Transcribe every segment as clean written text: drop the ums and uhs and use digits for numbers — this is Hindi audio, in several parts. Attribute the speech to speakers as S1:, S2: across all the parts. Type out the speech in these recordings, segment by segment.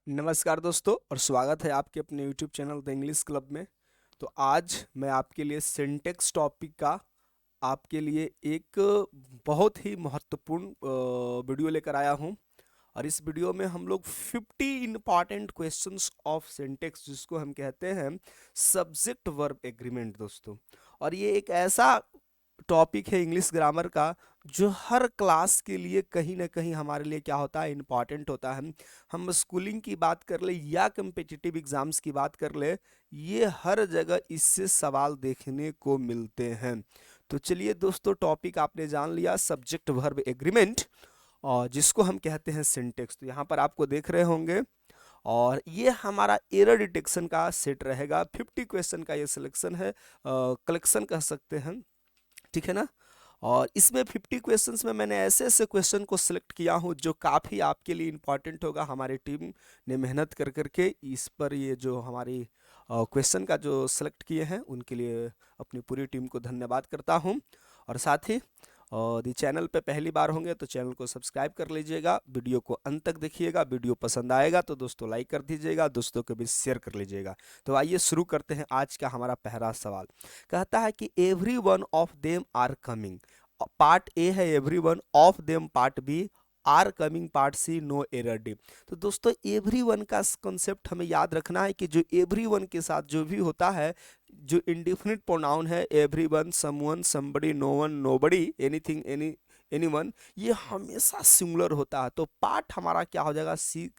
S1: नमस्कार दोस्तों और स्वागत है आपके अपने YouTube channel the English club में। तो आज मैं आपके लिए सिंटेक्स टॉपिक का आपके लिए एक बहुत ही महत्वपूर्ण वीडियो लेकर आया हूं। और इस वीडियो में हम लोग 50 इंपॉर्टेंट क्वेश्चंस ऑफ सिंटेक्स जिसको हम कहते हैं सब्जेक्ट वर्ब एग्रीमेंट दोस्तों। और ये एक ऐसा टॉपिक है इंग्लिश ग्रामर का जो हर क्लास के लिए कहीं ना कहीं हमारे लिए क्या होता है, इम्पॉर्टेंट होता है। हम स्कूलिंग की बात कर ले या कम्पिटिटिव एग्जाम्स की बात कर ले, ये हर जगह इससे सवाल देखने को मिलते हैं। तो चलिए दोस्तों, टॉपिक आपने जान लिया सब्जेक्ट वर्ब एग्रीमेंट और जिसको हम कहते हैं सिंटेक्स। तो यहाँ पर आपको देख रहे होंगे और ये हमारा एरर डिटेक्शन का सेट रहेगा। 50 क्वेश्चन का ये सिलेक्शन है, कलेक्शन कह सकते हैं, ठीक है ना। और इसमें 50 क्वेश्चंस में मैंने ऐसे ऐसे क्वेश्चन को सिलेक्ट किया हूँ जो काफ़ी आपके लिए इम्पॉर्टेंट होगा। हमारी टीम ने मेहनत कर करके इस पर ये जो हमारी क्वेश्चन का जो सिलेक्ट किए हैं उनके लिए अपनी पूरी टीम को धन्यवाद करता हूँ। और साथ ही यदि चैनल पे पहली बार होंगे तो चैनल को सब्सक्राइब कर लीजिएगा, वीडियो को अंत तक देखिएगा। वीडियो पसंद आएगा तो दोस्तों लाइक कर दीजिएगा, दोस्तों के बीच शेयर कर लीजिएगा। तो आइए शुरू करते हैं आज का हमारा पहला सवाल। कहता है कि every one of them are coming. Part A है every one of them, part B are coming, part C no error D. तो दोस्तों एवरी वन का कॉन्सेप्ट हमें याद रखना है कि जो एवरी वन के साथ जो भी होता है, जो इंडिफिनिट प्रोनाउन है every one, someone, somebody, no one, nobody, anything, anyone, ये हमेशा सिंगुलर होता है। तो पार्ट हमारा क्या हो जाएगा, सी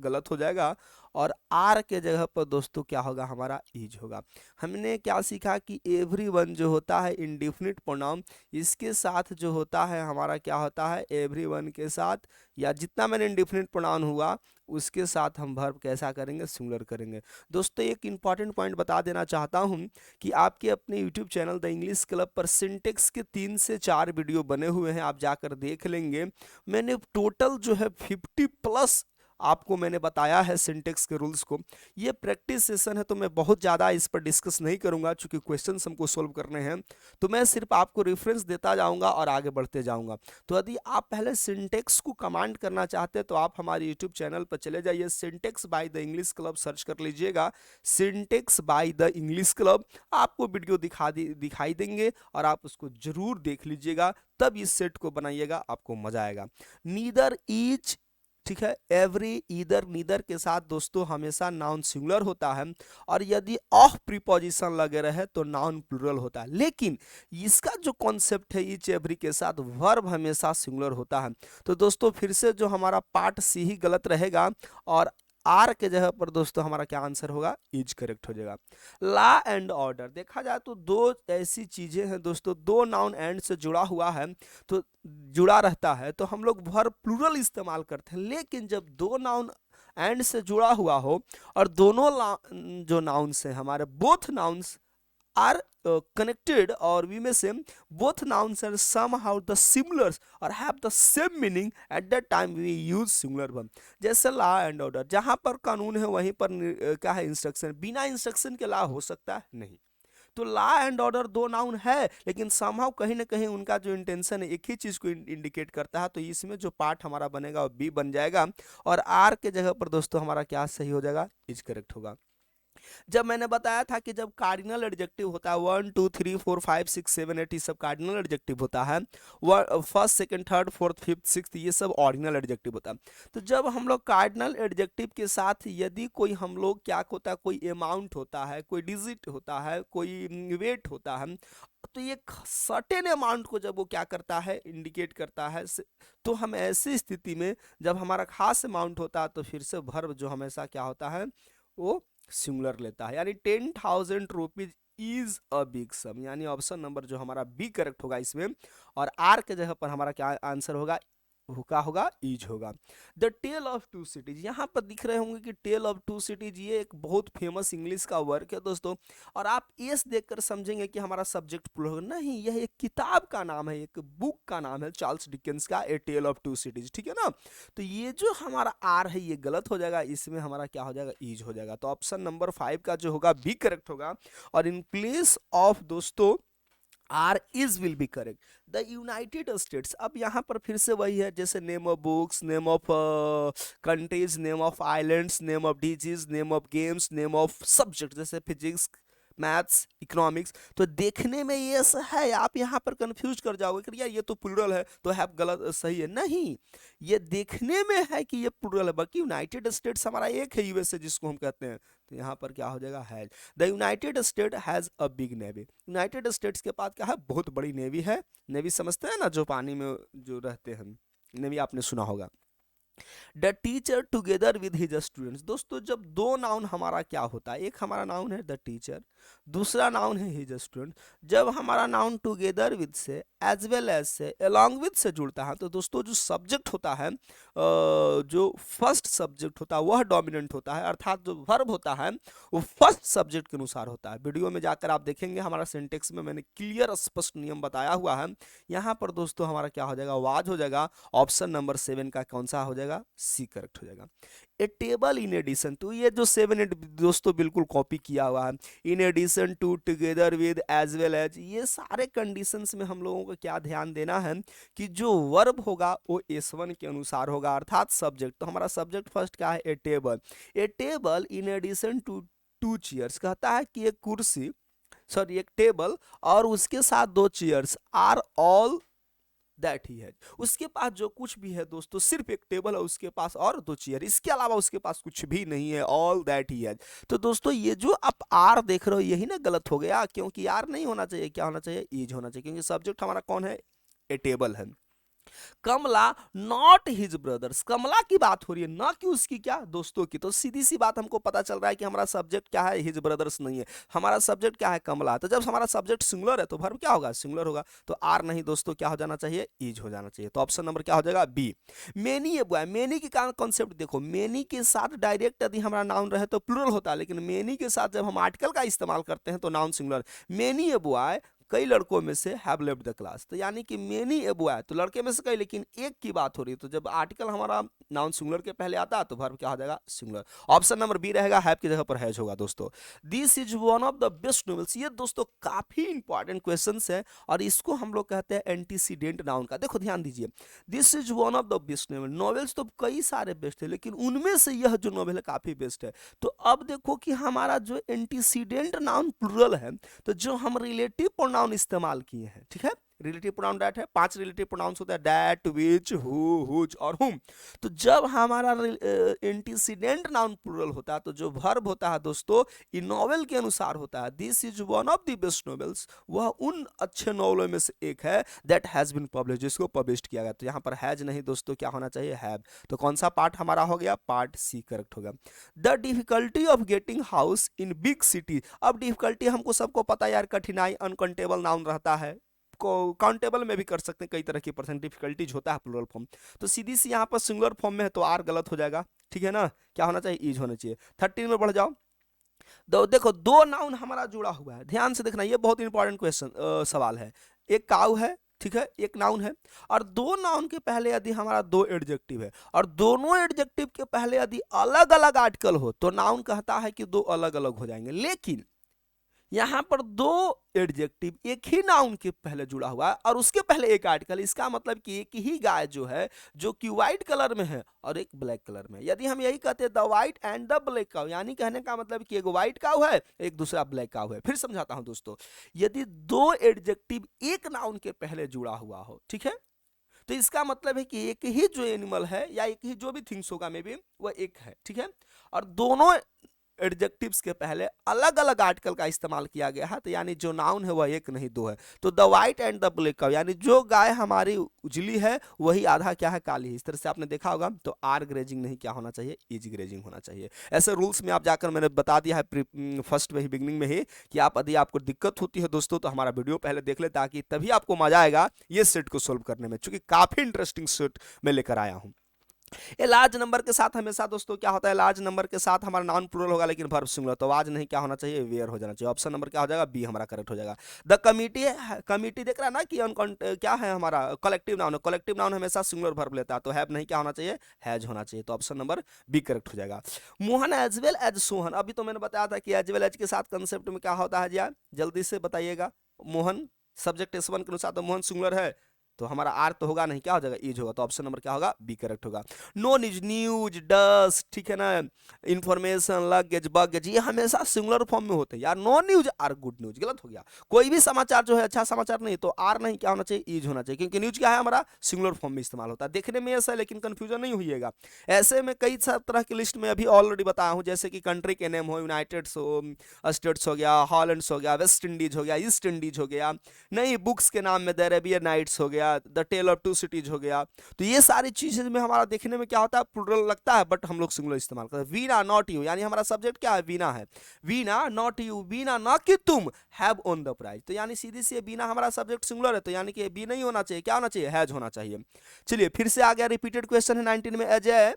S1: गलत हो जाएगा और आर के जगह पर दोस्तों क्या होगा, हमारा इज होगा। हमने क्या सीखा कि एवरीवन जो होता है इंडिफिनिट प्रोनाउन, इसके साथ जो होता है हमारा क्या होता है, एवरीवन के साथ या जितना मैंने इंडिफिनिट प्रोनाउन हुआ उसके साथ हम वर्ब कैसा करेंगे, सिंगुलर करेंगे। दोस्तों एक इंपॉर्टेंट पॉइंट बता देना चाहता हूं कि आपके अपने YouTube channel the English club पर सिंटेक्स के 3 से 4 वीडियो बने हुए हैं, आप जाकर देख लेंगे। मैंने टोटल जो है 50 प्लस आपको मैंने बताया है सिंटेक्स के रूल्स को। ये प्रैक्टिस सेशन है तो मैं बहुत ज़्यादा इस पर डिस्कस नहीं करूंगा क्योंकि क्वेश्चंस हमको सोल्व करने हैं। तो मैं सिर्फ आपको रेफरेंस देता जाऊंगा और आगे बढ़ते जाऊंगा। तो यदि आप पहले सिंटेक्स को कमांड करना चाहते हैं तो आप हमारे यूट्यूब चैनल पर चले जाइए, Syntax by the English Club search कर लीजिएगा। Syntax by the English Club आपको वीडियो दिखाई देंगे और आप उसको जरूर देख लीजिएगा, तब इस सेट को बनाइएगा, आपको मजा आएगा। नीदर ईच, ठीक है, एवरी, ईदर, नीदर के साथ दोस्तों हमेशा नाउन सिंगुलर होता है और यदि ऑफ प्रीपोजिशन लगे रहे तो नाउन प्लूरल होता है। लेकिन इसका जो कॉन्सेप्ट है ईच एवरी के साथ वर्ब हमेशा सिंगुलर होता है। तो दोस्तों फिर से जो हमारा पार्ट सी ही गलत रहेगा और आर के जगह पर दोस्तों हमारा क्या आंसर होगा, इज करेक्ट हो जाएगा। लॉ एंड ऑर्डर, देखा जाए तो दो ऐसी चीजें हैं दोस्तों, दो नाउन एंड से जुड़ा हुआ है तो जुड़ा रहता है तो हम लोग वर्ब प्लूरल इस्तेमाल करते हैं। लेकिन जब दो नाउन एंड से जुड़ा हुआ हो और दोनों जो नाउन्स हैं हमारे, both nouns are connected or we may say both nouns are somehow the similar or have the same meaning, at that time we use singular verb। जैसे लॉ एंड ऑर्डर, जहां पर कानून है वहीं पर क्या है, इंस्ट्रक्शन। बिना इंस्ट्रक्शन के लॉ हो सकता है नहीं। तो लॉ एंड ऑर्डर दो नाउन है लेकिन समहाउ कहीं ना कहीं उनका जो इंटेंशन है एक ही चीज को इंडिकेट करता है। तो इसमें जो पार्ट हमारा बनेगा वो बी बन जाएगा और आर के जगह पर दोस्तों हमारा क्या सही हो जाएगा, इज करेक्ट होगा। जब मैंने बताया था कि जब कार्डिनल एडजेक्टिव होता है 1 2 3 4 5 6 7 8, ये सब कार्डिनल एडजेक्टिव होता है। First second third fourth fifth sixth ये सब ऑर्डिनल एडजेक्टिव होता है। तो जब हम लोग कार्डिनल एडजेक्टिव के साथ यदि कोई हम लोग क्या होता है, कोई अमाउंट होता है, कोई डिजिट होता है, कोई वेट होता है, तो ये सर्टेन अमाउंट को जब वो क्या करता है, इंडिकेट करता है, तो हम ऐसी स्थिति में जब हमारा खास अमाउंट होता है तो फिर से वर्ब जो हमेशा क्या होता है, वो सिंगुलर लेता है। यानी 10,000 रुपीज इज अ बिग सम, यानी ऑप्शन नंबर जो हमारा बी करेक्ट होगा इसमें। और आर के जगह पर हमारा क्या आंसर होगा, हुका होगा, ईज होगा। The tell of to Cities, यहाँ पर दिख रहे होंगे कि टेल ऑफ टू सिटीज ये एक बहुत फेमस इंग्लिश का वर्क है दोस्तों। और आप एस देखकर समझेंगे कि हमारा सब्जेक्ट प्लूरल होगा, नहीं, यह एक किताब का नाम है, एक बुक का नाम है चार्ल्स डिकेंस का, ए टेल ऑफ टू सिटीज, ठीक है ना। तो ये जो हमारा आर है ये गलत हो जाएगा, इसमें हमारा क्या हो जाएगा, ईज हो जाएगा। तो ऑप्शन नंबर 5 का जो होगा बी करेक्ट होगा। और इन प्लेस ऑफ दोस्तों are is will be correct. The United States, अब यहाँ पर फिर से वही है, जैसे name of books, name of countries, name of islands, name of disease, name of games, name of subject जैसे फिजिक्स, मैथ्स, इकोनॉमिक्स। तो देखने में ये है, आप यहाँ पर कंफ्यूज कर जाओगे कि यार ये तो प्लूरल है तो है गलत सही है, नहीं, ये देखने में है कि ये प्लूरल है, बल्कि यूनाइटेड स्टेट्स हमारा एक है, यूएसए जिसको हम कहते हैं। तो यहाँ पर क्या हो जाएगा, has. The United state has a big navy, United states के पास क्या है, बहुत बड़ी नेवी है। नेवी समझते हैं ना, जो पानी में जो रहते हैं, नेवी आपने सुना होगा। The teacher together with his students, दोस्तों जब दो नाउन हमारा क्या होता है, एक हमारा नाउन है द टीचर, दूसरा नाउन है हिज स्टूडेंट। जब हमारा नाउन टुगेदर विद से, एज वेल एज से, अलोंग विद से जुड़ता है, तो दोस्तों जो सब्जेक्ट होता है, जो फर्स्ट सब्जेक्ट होता है वह डोमिनेंट होता है, अर्थात जो वर्ब होता है वो फर्स्ट सब्जेक्ट के अनुसार होता है। वीडियो में जाकर आप देखेंगे, हमारा सिंटेक्स में मैंने क्लियर स्पष्ट नियम बताया हुआ है। यहाँ पर दोस्तों हमारा क्या हो जाएगा, वाज हो जाएगा। ऑप्शन नंबर 7 का कौन सा हो जाएगा, सी करेक्ट हो जाएगा। ए टेबल इन एडिशन, तो ये जो 7 8 दोस्तों बिल्कुल कॉपी किया हुआ है, in addition to, together with, as well as, ये सारे कंडीशंस में हम लोगों को क्या ध्यान देना है कि जो वर्ब होगा वो S1 के अनुसार होगा, अर्थात सब्जेक्ट। तो हमारा सब्जेक्ट फर्स्ट क्या है, a table. A table in addition to 2 chairs, कहता है कि एक कुर्सी, सॉरी एक टेबल और उसके साथ 2 चेयर्स, आर ऑल दैट ही है। उसके पास जो कुछ भी है दोस्तों, सिर्फ एक टेबल है उसके पास और 2 चेयर, इसके अलावा उसके पास कुछ भी नहीं है, ऑल दैट ही है। तो दोस्तों ये जो आप आर देख रहे हो यही ना गलत हो गया, क्योंकि आर नहीं होना चाहिए, क्या होना चाहिए, इज होना चाहिए, क्योंकि सब्जेक्ट हमारा कौन है, ए टेबल है। कमला नॉट हिज ब्रदर्स, कमला की बात हो रही है, ना कि उसकी क्या, दोस्तों की। तो सीधी सी बात हमको पता चल रहा है कि हमारा सब्जेक्ट क्या है, हिज ब्रदर्स नहीं है, हमारा सब्जेक्ट क्या है, कमला। तो जब हमारा सब्जेक्ट सिंगुलर है तो वर्ब क्या होगा, सिंगुलर होगा। तो आर नहीं दोस्तों, क्या हो जाना चाहिए, इज हो जाना चाहिए। तो ऑप्शन नंबर क्या हो जाएगा, B. Many a boy, many के कारण कॉन्सेप्ट देखो, मेनी के साथ डायरेक्ट यदि हमारा नाउन रहे तो प्लूरल होता है, लेकिन मेनी के साथ जब हम आर्टिकल का इस्तेमाल करते हैं तो noun singular. Many a boy, कई लड़कों में से हैव लेफ्ट द क्लास, तो यानी कि मेनी ए बॉय, तो लड़के में से कई, लेकिन एक की बात हो रही है। तो जब आर्टिकल हमारा नाउन सिंगुलर के पहले आता है तो वर्ब क्या हो जाएगा, सिंगुलर। ऑप्शन नंबर बी रहेगा, हैव की जगह पर हैज होगा दोस्तों। This is one of the best novels, ये दोस्तों काफी इंपॉर्टेंट क्वेश्चन है और इसको हम लोग कहते हैं एंटीसीडेंट नाउन का। देखो ध्यान दीजिए, this is one of the best novel, novels तो कई सारे बेस्ट है, लेकिन उनमें से यह जो नॉवेल है काफी बेस्ट है। तो अब देखो कि हमारा जो एंटीसीडेंट नाउन प्लुरल है, तो जो हम रिलेटिव प्रोनाउन इस्तेमाल किए हैं, ठीक है, रिलेटिव प्रोनाउन डैट है, 5 रिलेटिव प्रोनाउंस होता है, डैट, विच, हु, हुज और हुम। तो जब हमारा एंटीसीडेंट नाउन प्लुरल होता है तो जो वर्ब होता है दोस्तों इन नॉवेल के अनुसार होता है। This is one of the best novels, वह उन अच्छे नॉवेलों में से एक है दैट हैज बीन पब्लिश, जिसको पब्लिश किया गया। तो यहाँ पर हैज नहीं दोस्तों, क्या होना चाहिए, हैव। तो कौन सा पार्ट हमारा हो गया, पार्ट सी करेक्ट होगा। The difficulty of getting house in big city, अब डिफिकल्टी हमको सबको पता है यार, कठिनाई अनकाउंटेबल नाउन रहता है, को काउंटेबल में भी कर सकते हैं, कई तरह की परसेंट डिफिकल्टीज होता है प्लुरल फॉर्म। तो सीधी सी यहाँ पर सिंगुलर फॉर्म में है तो आर गलत हो जाएगा, ठीक है ना, क्या होना चाहिए, इज होना चाहिए। 13 में बढ़ जाओ। देखो दो नाउन हमारा जुड़ा हुआ है, ध्यान से देखना, ये बहुत इंपॉर्टेंट क्वेश्चन सवाल है। एक काऊ है, ठीक है, एक नाउन है, और दो नाउन के पहले यदि हमारा 2 एडजेक्टिव है और दोनों एडजेक्टिव के पहले यदि अलग अलग आर्टिकल हो तो नाउन कहता है कि 2 अलग अलग हो जाएंगे। लेकिन यहां पर 2 एडजेक्टिव एक ही नाउन के पहले जुड़ा हुआ है और उसके पहले एक आर्टिकल, इसका मतलब कि एक ही गाय जो है, जो कि व्हाइट कलर में है और एक ब्लैक कलर में। यदि हम यही कहते हैं the white and the black cow, यानी कहने का मतलब कि एक व्हाइट काउ है, एक दूसरा ब्लैक काउ है। फिर समझाता हूं दोस्तों, यदि 2 एडजेक्टिव एक नाउन के पहले जुड़ा हुआ हो, ठीक है, तो इसका मतलब है कि एक ही जो एनिमल है या एक ही जो भी थिंग्स होगा मे बी वह एक है, ठीक है, और दोनों एडजेक्टिव्स के पहले अलग अलग आर्टिकल का इस्तेमाल किया गया है, तो यानी जो नाउन है वह एक नहीं 2 है। तो the white and the black cow, यानी जो गाय हमारी उजली है वही आधा क्या है, काली है। इस तरह से आपने देखा होगा। तो आर ग्रेजिंग नहीं, क्या होना चाहिए, इज ग्रेजिंग होना चाहिए। ऐसे रूल्स में आप जाकर मैंने बता दिया है फर्स्ट में ही, बिगनिंग में ही, कि आप यदि आपको दिक्कत होती है दोस्तों तो हमारा वीडियो पहले देख ले, ताकि तभी आपको मजा आएगा ये सेट को सोल्व करने में, चूंकि काफी इंटरेस्टिंग सेट मैं लेकर आया हूं। ए लार्ज नंबर के साथ हमेशा दोस्तों क्या होता है, लार्ज नंबर के साथ हमारा नाउन प्लुरल होगा लेकिन वर्ब सिंगुलर, तो आज नहीं, क्या होना चाहिए, वेयर हो जाना चाहिए। ऑप्शन नंबर क्या हो जाएगा, बी हमारा करेक्ट हो जाएगा। द कमिटी, कमिटी देख रहा है ना कि क्या है हमारा, कलेक्टिव नाउन है, कलेक्टिव नाउन हमेशा सिंगुलर वर्ब लेता है, तो हैव नहीं, क्या होना चाहिए, हैज होना चाहिए। तो ऑप्शन नंबर बी करेक्ट हो जाएगा। Mohan as well as Sohan, अभी तो मैंने बताया था कि एज वेल एज के साथ कंसेप्ट में क्या होता है जी, जल्दी से बताइएगा। मोहन सब्जेक्ट S1 के अनुसार तो मोहन सिंगुलर है, तो हमारा आर तो होगा नहीं, क्या हो जाएगा, इज होगा, तो ऑप्शन नंबर क्या होगा, बी करेक्ट होगा। नो न्यूज, न्यूज, डस्ट, ठीक है ना, इंफॉर्मेशन, लगेज, बगेज, ये हमेशा सिंगुलर फॉर्म में होते हैं यार। No news are good news, गलत हो गया। कोई भी समाचार जो है अच्छा समाचार नहीं, तो आर नहीं, क्या होना चाहिए, इज होना चाहिए, क्योंकि न्यूज क्या है हमारा सिंगुलर फॉर्म में इस्तेमाल होता है। देखने में ऐसा है, लेकिन कंफ्यूजन नहीं होइएगा। ऐसे में कई तरह की लिस्ट में अभी ऑलरेडी बताया हूँ, जैसे कि कंट्री के नेम हो, यूनाइटेड स्टेट्स हो गया, हॉलैंड्स हो गया, वेस्ट इंडीज हो गया, ईस्ट इंडीज हो गया, नहीं बुक्स के नाम में द अरेबियन नाइट्स हो गया, the tell of to cities हो गया। तो ये सारी चीजें में हमारा देखने में क्या होता है, प्लूरल लगता है, बट हम लोग सिंगुलर इस्तेमाल करते हैं। वीना नॉट यू, यानी हमारा सब्जेक्ट क्या है, वीना है। वीना नॉट यू, वीना ना कि तुम, हैव ओन द प्राइज, तो यानी सीधी सी वीना हमारा सब्जेक्ट सिंगुलर है, तो यानी कि बी नहीं होना चाहिए, क्या होना चाहिए, हैज होना चाहिए। चलिए फिर से आ गया, रिपीटेड क्वेश्चन है 19 में, Ajay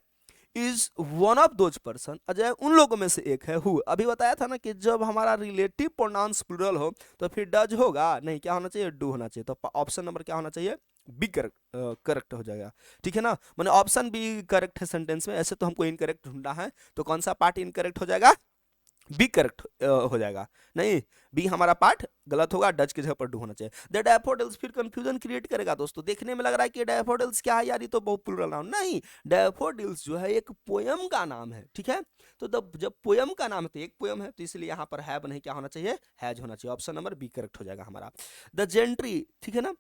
S1: is one of those person, Ajay उन लोगों में से एक है। हु, अभी बताया था ना कि जब हमारा रिलेटिव प्रोनाउंस प्लूरल हो तो फिर डज होगा नहीं, क्या होना चाहिए, डू होना चाहिए। तो ऑप्शन नंबर क्या होना चाहिए, बी करेक्ट हो जाएगा, ठीक है ना। मैंने ऑप्शन बी करेक्ट है सेंटेंस में, ऐसे तो हमको इनकरेक्ट ढूंढना है, तो कौन सा पार्ट इनकरेक्ट हो जाएगा, बी करेक्ट हो जाएगा। नहीं, बी हमारा पार्ट गलत होगा, डच की जगह पर डू होना चाहिए। द डैफोडिल्स फिर कंफ्यूजन क्रिएट करेगा दोस्तों, देखने में लग रहा है कि डैफोडिल्स क्या है यार, ये तो बहुत प्लूरल नाउन, नहीं, डैफोडिल्स जो है एक पोयम का नाम है, ठीक है। तो जब पोयम का नाम है तो एक पोयम है, तो इसलिए यहाँ पर हैव नहीं, क्या होना चाहिए, हैज होना चाहिए। ऑप्शन नंबर बी करेक्ट हो जाएगा हमारा। द जेंट्री, ठीक है ना,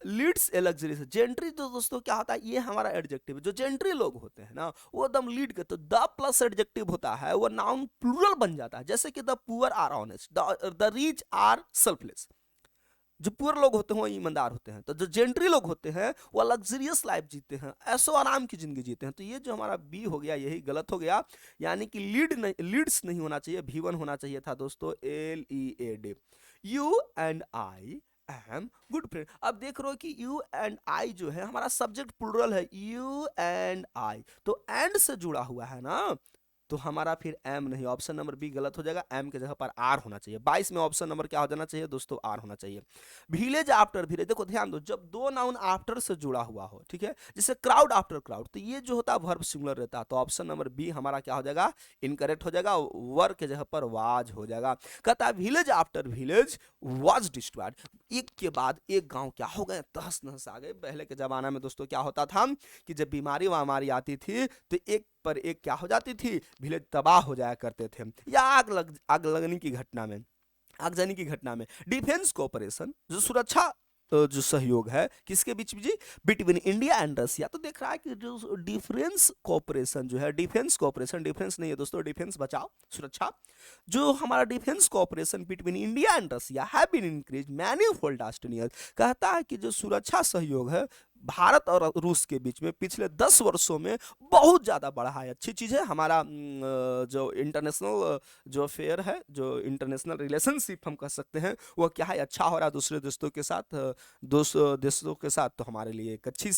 S1: लीड्स ए लग्जरी से, जेंट्री तो दोस्तों क्या होता है, ये हमारा एडजेक्टिव है। जो जेंट्री लोग होते हैं ना, वो एकदम लीड करते, तो द प्लस एडजेक्टिव होता है, वो नाउन प्लूरल बन जाता है। जैसे कि the poor are honest, the rich are selfless, जो पुअर लोग होते हैं वो ईमानदार होते हैं, तो जो जेंट्री लोग होते हैं वो लग्जरियस लाइफ जीते हैं, ऐसो आराम की जिंदगी जीते हैं। तो ये जो हमारा बी हो गया, यही गलत हो गया, यानी कि लीड्स नहीं होना चाहिए, V1 होना चाहिए था दोस्तों, LEAD। You and I am good friend, अब देख रहे हो कि यू एंड आई जो है हमारा सब्जेक्ट प्लूरल है, यू एंड आई, तो एंड से जुड़ा हुआ है ना, तो हमारा फिर एम नहीं, ऑप्शन नंबर बी गलत हो जाएगा, एम के जगह पर आर होना चाहिए। 22 में ऑप्शन नंबर क्या हो जाना चाहिए दोस्तों, आर होना चाहिए। विलेज आफ्टर विलेज, देखो ध्यान दो, जब दो नाउन आफ्टर से जुड़ा हुआ हो, ठीक है, जैसे क्राउड आफ्टर क्राउड, तो ये जो होता है वर्ब सिंगुलर रहता है, तो ऑप्शन नंबर बी हमारा क्या हो जाएगा, इनकरेक्ट हो जाएगा, वर के जगह पर वाज हो जाएगा। कहता है village after village was destroyed, एक के बाद एक गांव क्या हो गए, तहस नहस आ गए। पहले के जमाना में दोस्तों क्या होता था कि जब बीमारी वामारी आती थी तो एक पर एक क्या हो जाती थी, विलेज तबाह हो जाया करते थे, या आग लगने की घटना में, आगजनी की घटना में। डिफेंस कोऑपरेशन, जो सुरक्षा जो सहयोग है किसके बीच में जी, बिटवीन इंडिया एंड रसिया, तो देख रहा है कि जो डिफेंस कोऑपरेशन जो है, डिफेंस कोऑपरेशन, डिफेंस नहीं है दोस्तों, डिफेंस बचाओ सुरक्षा, जो हमारा defence cooperation between India and Russia have been increase manifold last 10 years, कहता है कि जो सुरक्षा सहयोग है भारत और रूस के बीच में पिछले 10 वर्षों में बहुत ज़्यादा बढ़ा है। अच्छी चीज़ है, हमारा जो इंटरनेशनल जो अफेयर है, जो इंटरनेशनल रिलेशनशिप हम कह सकते हैं, वो क्या है, अच्छा हो रहा है दूसरे देशों के साथ, देशों के साथ। तो हमारे लिए एक अच्छी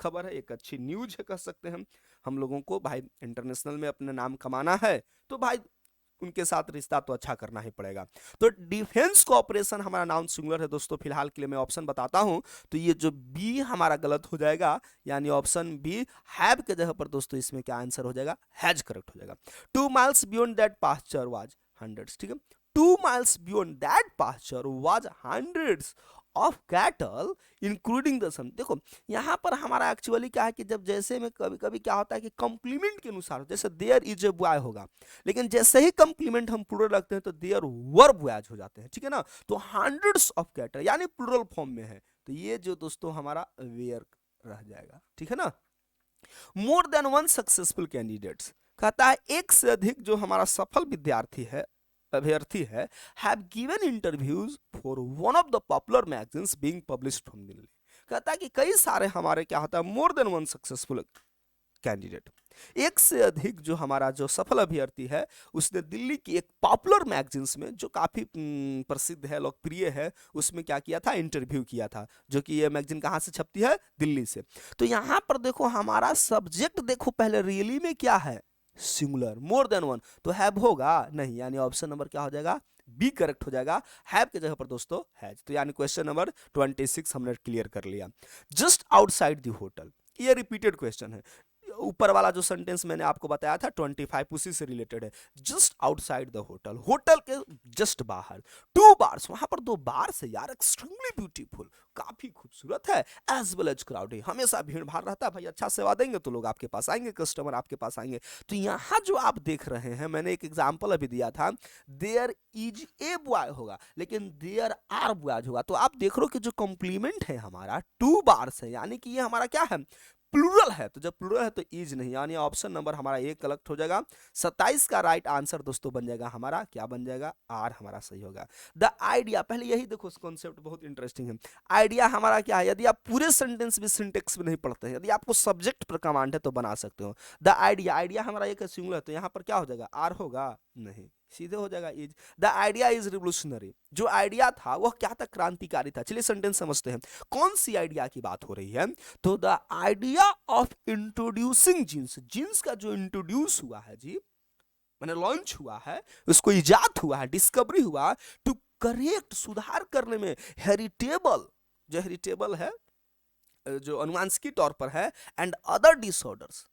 S1: खबर है, एक अच्छी न्यूज है कह सकते हैं। हम लोगों को भाई इंटरनेशनल में अपना नाम कमाना है, तो भाई उनके साथ रिश्ता तो अच्छा करना ही पड़ेगा। तो डिफेंस कोऑपरेशन हमारा नाउन सिंगुलर है दोस्तों, फिलहाल के लिए मैं ऑप्शन बताता हूं, तो ये जो बी हमारा गलत हो जाएगा, यानी ऑप्शन बी हैव के जगह पर दोस्तों इसमें क्या आंसर हो जाएगा, हैज करेक्ट हो जाएगा। 2 miles beyond that pasture was hundreds, ठीक है, 2 miles beyond that pasture was hundreds of cattle including the sun. देखो यहाँ पर हमारा एक्चुअली क्या है कि जब जैसे में कभी कभी क्या होता है कि कंप्लीमेंट के अनुसार, जैसे देयर इज ए बॉय होगा, लेकिन जैसे ही कंप्लीमेंट हम प्लूरल रखते हैं तो देयर वर बॉयज हो जाते हैं, ठीक है ना। तो हंड्रेड्स ऑफ कैटल यानी प्लूरल फॉर्म में है, तो ये जो दोस्तों हमारा वेयर रह जाएगा, ठीक है ना। More than one successful candidates, कहता है एक से अधिक जो हमारा सफल विद्यार्थी है, अभ्यर्थी है, have given interviews for one of the popular magazines being published from Delhi. कहता है कि कई सारे हमारे क्या होता है, more than one successful candidate, एक से अधिक जो हमारा जो सफल अभ्यर्थी है, उसने दिल्ली की एक पॉपुलर मैगजीन्स में जो काफी प्रसिद्ध है, लोकप्रिय है, उसमें क्या किया था, इंटरव्यू किया था, जो कि ये मैगजीन कहाँ से छपती है, दिल्ली से। तो यहाँ पर देखो हमारा सब्जेक्ट देखो पहले रियली में क्या है, सिंगुलर, मोर देन वन, तो हैव होगा नहीं, यानी ऑप्शन नंबर क्या हो जाएगा, बी करेक्ट हो जाएगा, हैव के जगह पर दोस्तों हैज। तो यानी क्वेश्चन नंबर 26 हमने क्लियर कर लिया। जस्ट आउटसाइड द होटल, ये रिपीटेड क्वेश्चन है, ऊपर वाला जो सेंटेंस मैंने आपको बताया था 25 उसी से रिलेटेड है। Just outside the hotel, hotel के जस्ट बाहर, 2 बार्स, वहां पर 2 बार्स है यार, एक्सट्रीमली ब्यूटीफुल, काफी खूबसूरत है, एज वेल एज क्राउडेड, हमेशा भीड़ भाड़ रहता है भाई, अच्छा सेवा देंगे तो लोग आपके पास आएंगे, कस्टमर आपके पास आएंगे। तो यहाँ जो आप देख रहे हैं, मैंने एक एग्जाम्पल अभी दिया था, देयर इज ए बॉय होगा, लेकिन देयर आर बॉयज होगा। तो आप देख रहे हो कि जो कॉम्प्लीमेंट है हमारा 2 बार्स है, यानी कि ये हमारा क्या है, प्लूरल है। तो जब प्लूरल है तो इज नहीं, यानी ऑप्शन नंबर हमारा ए कलेक्ट हो जाएगा। 27 का राइट आंसर दोस्तों बन जाएगा हमारा, क्या बन जाएगा, आर हमारा सही होगा। द आइडिया, पहले यही देखो, कॉन्सेप्ट बहुत इंटरेस्टिंग है। आइडिया हमारा क्या है, यदि आप पूरे सेंटेंस भी सिंटेक्स में नहीं पढ़ते हैं, यदि आपको सब्जेक्ट पर कमांड है तो बना सकते हो। द आइडिया, आइडिया हमारा एक सिंगुलर है, तो यहाँ पर क्या हो जाएगा, आर होगा नहीं, सीधे हो जाएगा is. The idea is revolutionary, जो आइडिया था वह क्या था, क्रांतिकारी था। चलिए सेंटेंस समझते हैं, कौन सी आइडिया की बात हो रही है। तो the idea of introducing jeans, jeans का जो इंट्रोड्यूस हुआ है जी, मैंने लॉन्च हुआ है, उसको इजाद हुआ है, डिस्कवरी हुआ, टू करेक्ट, सुधार करने में, हेरिटेबल, जो हेरिटेबल है, जो अनुवांशिकी तौर पर है, एंड अदर डिसऑर्डर्स,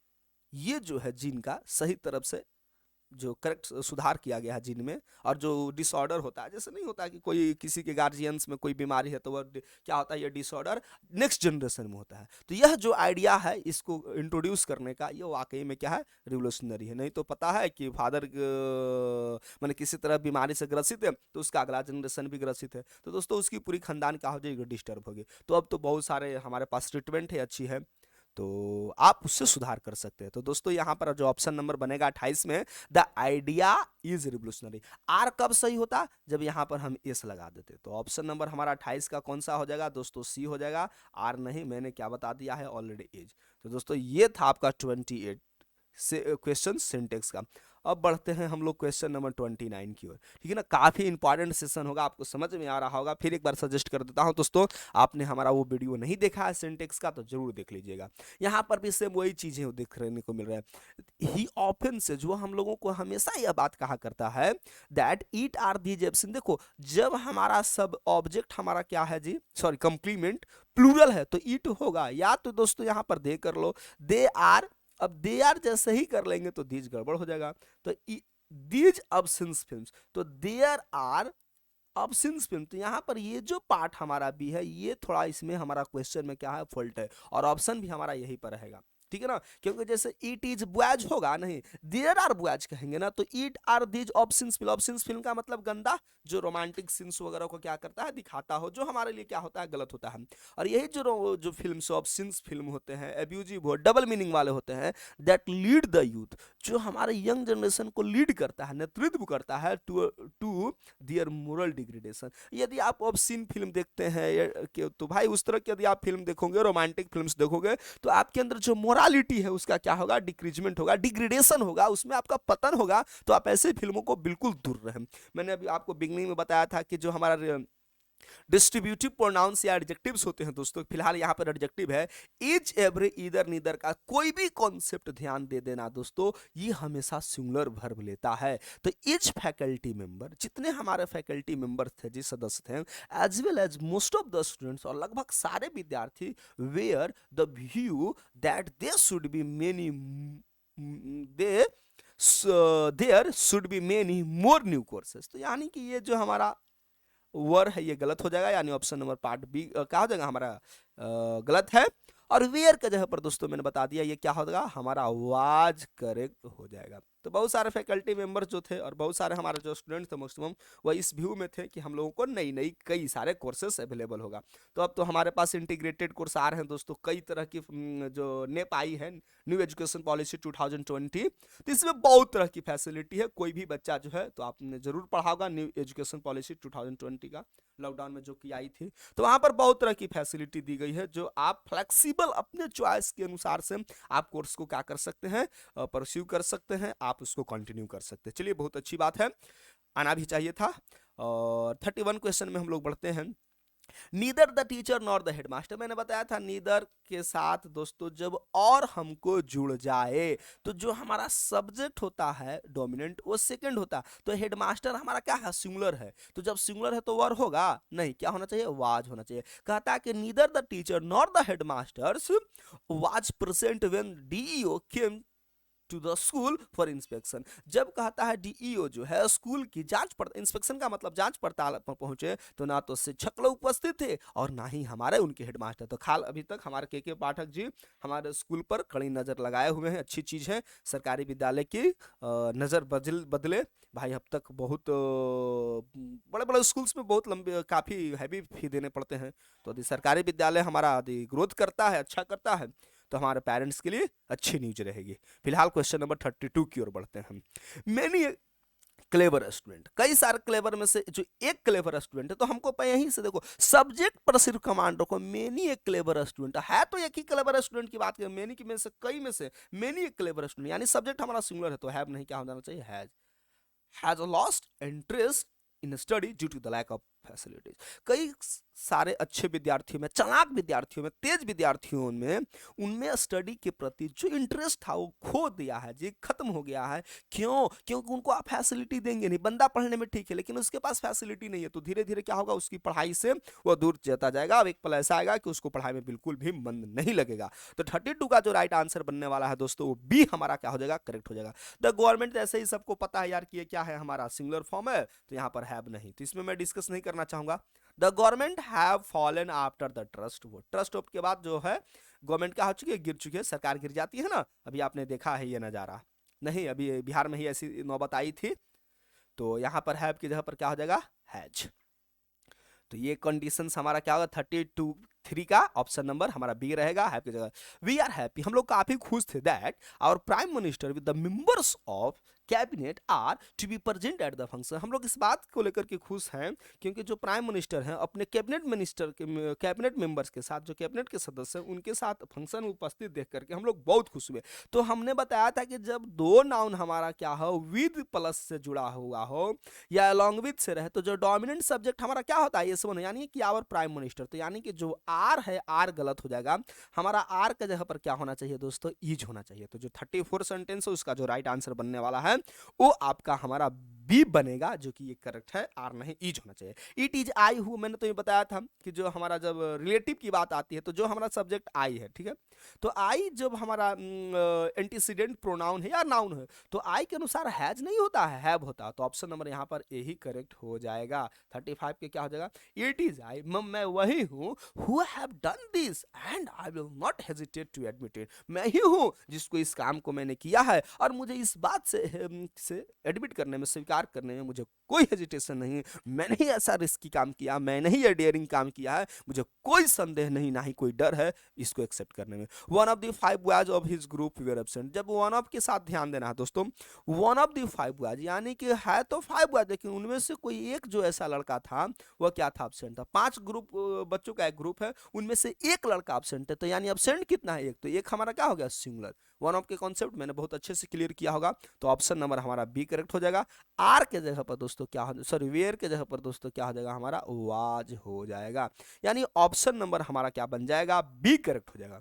S1: ये जो है जीन का सही तरफ से जो करेक्ट सुधार किया गया है जीन में। और जो डिसऑर्डर होता है, जैसे नहीं होता कि कोई किसी के गार्जियंस में कोई बीमारी है तो वह क्या होता है, ये डिसऑर्डर नेक्स्ट जनरेशन में होता है। तो यह जो आइडिया है इसको इंट्रोड्यूस करने का, ये वाकई में क्या है, रिवोल्यूशनरी है। नहीं तो पता है कि फादर मैंने किसी तरह बीमारी से ग्रसित है तो उसका अगला जनरेशन भी ग्रसित है, तो दोस्तों उसकी पूरी खानदान क्या हो जाएगी, डिस्टर्ब होगी। तो अब तो बहुत सारे हमारे पास ट्रीटमेंट है, अच्छी है, तो आप उससे सुधार कर सकते हैं। तो दोस्तों यहाँ पर जो ऑप्शन नंबर बनेगा 28 में, द आइडिया इज रिवोल्यूशनरी। आर कब सही होता, जब यहाँ पर हम एस लगा देते। तो ऑप्शन नंबर हमारा 28 का कौन सा हो जाएगा दोस्तों, सी हो जाएगा, आर नहीं, मैंने क्या बता दिया है ऑलरेडी, एज। तो दोस्तों ये था आपका 28 से क्वेश्चन सिंटेक्स का। अब बढ़ते हैं हम लोग क्वेश्चन नंबर 29 की ओर, ठीक है ना। काफी इंपॉर्टेंट सेशन होगा, आपको समझ में आ रहा होगा। फिर एक बार सजेस्ट कर देता हूं दोस्तों, आपने हमारा वो वीडियो नहीं देखा है सिंटेक्स का तो जरूर देख लीजिएगा। यहाँ पर भी सेम वही चीजें देखने को मिल रहा है। ही ऑफन से, जो हम लोगों को हमेशा यह बात कहा करता है, that it are these absent. देखो जब हमारा सब ऑब्जेक्ट हमारा क्या है जी, सॉरी कंप्लीमेंट प्लूरल है तो ईट होगा, या तो दोस्तों यहाँ पर दे कर लो, दे आर, अब दे आर जैसे ही कर लेंगे तो दीज गड़बड़ हो जाएगा। तो दीज अब्सेंस फिल्म्स, तो देयर आर अब्सेंस फिल्म, तो यहाँ पर ये जो पार्ट हमारा भी है, ये थोड़ा इसमें हमारा क्वेश्चन में क्या है, फॉल्ट है, और ऑप्शन भी हमारा यही पर रहेगा, ठीक है ना। क्योंकि जैसे इट इज बॉयज होगा नहीं, देयर आर बॉयज कहेंगे ना, तो it are these options film, options film का मतलब गंदा, जो रोमांटिक सीन्स वगैरह को क्या करता है, दिखाता हो, जो हमारे लिए क्या होता है, गलत होता है। और यही जो फिल्म ऑप्शंस फिल्म होते हैं, एब्यूजिव हो, डबल मीनिंग वाले होते हैं, दैट लीड द यूथ, जो हमारे यंग जनरेशन को लीड करता है, नेतृत्व करता है टू दियर मोरल डिग्रेडेशन। यदि आप ऑब्सीन फिल्म देखते हैं तो भाई उस तरह की यदि आप फिल्म देखोगे, रोमांटिक फिल्म्स देखोगे, तो आपके अंदर जो मोरालिटी है उसका क्या होगा, डिक्रीजमेंट होगा, डिग्रेडेशन होगा, उसमें आपका पतन होगा। तो आप ऐसे फिल्मों को बिल्कुल दूर रहें। मैंने अभी आपको बिगनिंग में बताया था कि जो हमारा डिस्ट्रीब्यूटिव प्रोनाउंस या एडजेक्टिव्स होते हैं दोस्तों, फिलहाल यहाँ पर एडजेक्टिव है इच, एवरी, ईदर, नीदर का कोई भी कॉन्सेप्ट ध्यान दे देना दोस्तों, ये हमेशा सिंगुलर वर्ब लेता है। तो इच फैकल्टी मेंबर, जितने हमारे फैकल्टी मेंबर थे, जी सदस्य थे, as well as most of the students, और लगभग सारे विद्यार्थी, were the view that they should be many, they there should be many more new courses. तो यानी कि ये जो हमारा वर है ये गलत हो जाएगा, यानी ऑप्शन नंबर पार्ट बी क्या हो जाएगा हमारा, गलत है। और वेयर का जगह पर दोस्तों मैंने बता दिया ये क्या होगा, हमारा वाज करेक्ट हो जाएगा। तो बहुत सारे फैकल्टी मेंबर्स जो थे और बहुत सारे हमारे जो स्टूडेंट थे मैक्सिमम, वह इस व्यू में थे कि हम लोगों को नई नई कई सारे कोर्सेस अवेलेबल होगा। तो अब तो हमारे पास इंटीग्रेटेड कोर्स आ रहे हैं दोस्तों, कई तरह की जो नेप आई है, न्यू एजुकेशन पॉलिसी 2020, तो इसमें बहुत तरह की फैसिलिटी है। कोई भी बच्चा जो है, तो आपने जरूर पढ़ा होगा न्यू एजुकेशन पॉलिसी 2020 का, लॉकडाउन में जो की आई थी, तो वहां पर बहुत तरह की फैसिलिटी दी गई है, जो आप फ्लेक्सिबल अपने चॉइस के अनुसार से आप कोर्स को क्या कर सकते हैं, परस्यू कर सकते हैं, आप उसको कंटिन्यू कर सकते हैं। चलिए बहुत अच्छी बात है, आना भी चाहिए था। और 31 क्वेश्चन में हम लोग बढ़ते हैं। Neither the teacher nor the headmaster, मैंने बताया था नीदर के साथ दोस्तों जब और हमको जुड़ जाए तो जो हमारा सब्जेक्ट होता है डोमिनेंट वो सेकंड होता है। तो हेडमास्टर हमारा क्या है, सिंगुलर है, तो जब सिंगुलर है तो वर होगा नहीं, क्या होना चाहिए, वाज होना चाहिए। कहता है कि neither the teacher nor the headmasters was present when DEO came to the school for inspection. जब कहता है डीईओ जो है स्कूल की जांच पड़ताल, इंस्पेक्शन का मतलब जांच पड़ताल पर पहुंचे, तो ना तो शिक्षक लोग उपस्थित थे और ना ही हमारे उनके हेडमास्टर। तो खाल अभी तक हमारे के पाठक जी हमारे स्कूल पर कड़ी नजर लगाए हुए हैं, अच्छी चीज है। सरकारी विद्यालय की नजर बदले भाई। अब तक बहुत बड़े बड़े स्कूल्स में बहुत लंबे काफी हैवी फी देने पड़ते हैं, तो यदि सरकारी विद्यालय हमारा यदि ग्रोथ करता है, अच्छा करता है, तो हमारे पेरेंट्स के लिए अच्छी न्यूज रहेगी। फिलहाल क्वेश्चन नंबर 32 की ओर बढ़ते हैं हम। मैनी क्लेवर स्टूडेंट, कई सारे क्लेवर में से जो एक क्लेवर स्टूडेंट है, तो हमको यहीं से देखो सब्जेक्ट पर सिर्फ कमांड रखो, मैनी एक क्लेवर स्टूडेंट है, तो एक ही क्लेवर स्टूडेंट की बात करें, मैनी की में से कई में से मैनी एक क्लेवर स्टूडेंट, यानी सब्जेक्ट हमारा सिंगुलर है, तो हैव नहीं, क्या हो जाना चाहिए, has lost interest in study due to the lack of facilities. कई सारे अच्छे विद्यार्थियों में, चालाक विद्यार्थियों में, तेज विद्यार्थियों में, उनमें स्टडी के प्रति जो इंटरेस्ट था वो खो दिया है, जो खत्म हो गया है। क्यों? क्योंकि उनको आप फैसिलिटी देंगे नहीं। बंदा पढ़ने में ठीक है लेकिन उसके पास फैसिलिटी नहीं है, तो धीरे धीरे क्या होगा, उसकी पढ़ाई से वो दूर जाता जाएगा। अब एक पल ऐसा आएगा कि उसको पढ़ाई में बिल्कुल भी मन नहीं लगेगा। तो 32 का जो राइट आंसर बनने वाला है दोस्तों, वो बी हमारा क्या हो जाएगा, करेक्ट हो जाएगा। द गवर्नमेंट, ऐसे ही सबको पता है यार कि ये क्या है, हमारा सिंगुलर फॉर्म है, तो यहाँ पर हैव नहीं, तो इसमें मैं डिस्कस नहीं करना चाहूंगा। The government have fallen after the trust vote. Trust vote के बाद जो है गवर्नमेंट क्या हो चुकी है, गिर चुकी है, सरकार गिर जाती है ना। अभी आपने देखा है ये नजारा, नहीं अभी बिहार में ही ऐसी नौबत आई थी। तो यहाँ पर हैव की जगह पर क्या हो जाएगा, हैज। तो ये कंडीशंस हमारा क्या होगा, 32 3 का ऑप्शन नंबर हमारा बी रहेगा, हैप्पी जगह। वी आर हैप्पी, हम लोग काफी खुश थे that our prime minister with the members of cabinet are to be present at the function. हम लोग इस बात को लेकर के खुश हैं क्योंकि जो प्राइम मिनिस्टर हैं अपने कैबिनेट मिनिस्टर के कैबिनेट मेंबर्स के साथ, जो कैबिनेट के सदस्य हैं उनके साथ फंक्शन में उपस्थित देख करके हम लोग बहुत खुश हुए। तो हमने बताया था कि जब दो नाउन हमारा क्या हो, विद प्लस से जुड़ा हुआ हो या अलॉन्ग विद से रहे, तो जो डोमिनेंट सब्जेक्ट हमारा क्या होता है, एस वन, यानी कि आवर प्राइम मिनिस्टर। तो यानी कि जो आर है, आर गलत हो जाएगा, हमारा आर का जगह पर क्या होना चाहिए दोस्तों, इज होना चाहिए। तो जो 34 सेंटेंस है उसका जो राइट आंसर बनने वाला है वो आपका हमारा बी बनेगा, जो कि ये करेक्ट है, आर नहीं इज होना चाहिए। इट इज आई हूँ, मैंने तो ये बताया था कि जो हमारा जब रिलेटिव की बात आती है तो जो हमारा सब्जेक्ट आई है, ठीक है, तो आई जब हमारा एंटीसीडेंट प्रोनाउन है या नाउन है, तो आई के अनुसार हैज नहीं होता है, हैव होता है। तो ऑप्शन नंबर यहाँ पर यही करेक्ट हो जाएगा। 35 के क्या हो जाएगा, इट इज आई, मैं वही हूँ who have done this and I will not hesitate to admit it. मैं ही हूँ जिसको इस काम को मैंने किया है और मुझे इस बात से एडमिट करने में, स्वीकार करने में मुझे कोई हेजिटेशन नहीं। मैंने ही ऐसा रिस्की काम किया, मैंने ही ये डेयरिंग काम किया है, मुझे कोई संदेह नहीं, ना ही कोई डर है इसको एक्सेप्ट करने में। One of the 5 boys of his group were absent. जब वन ऑफ के साथ ध्यान देना है दोस्तों, वन ऑफ द 5 बॉयज यानी कि है तो 5 बॉयज, लेकिन उनमें से कोई एक जो ऐसा लड़का था वह क्या था, एब्सेंट था। 5 ग्रुप बच्चों का एक ग्रुप है, उनमें से एक लड़का एब्सेंट है, तो यानी एब्सेंट कितना है, एक, तो एक हमारा क्या हो गया, सिंगुलर। वन ऑफ के कॉन्सेप्ट मैंने बहुत अच्छे से क्लियर किया होगा, तो ऑप्शन नंबर हमारा बी करेक्ट हो जाएगा। आर के जगह पर दोस्तों क्या हो, सॉरी वेयर के जगह पर दोस्तों क्या हो जाएगा, हमारा वाज हो जाएगा। यानी ऑप्शन नंबर हमारा क्या बन जाएगा, बी करेक्ट हो जाएगा।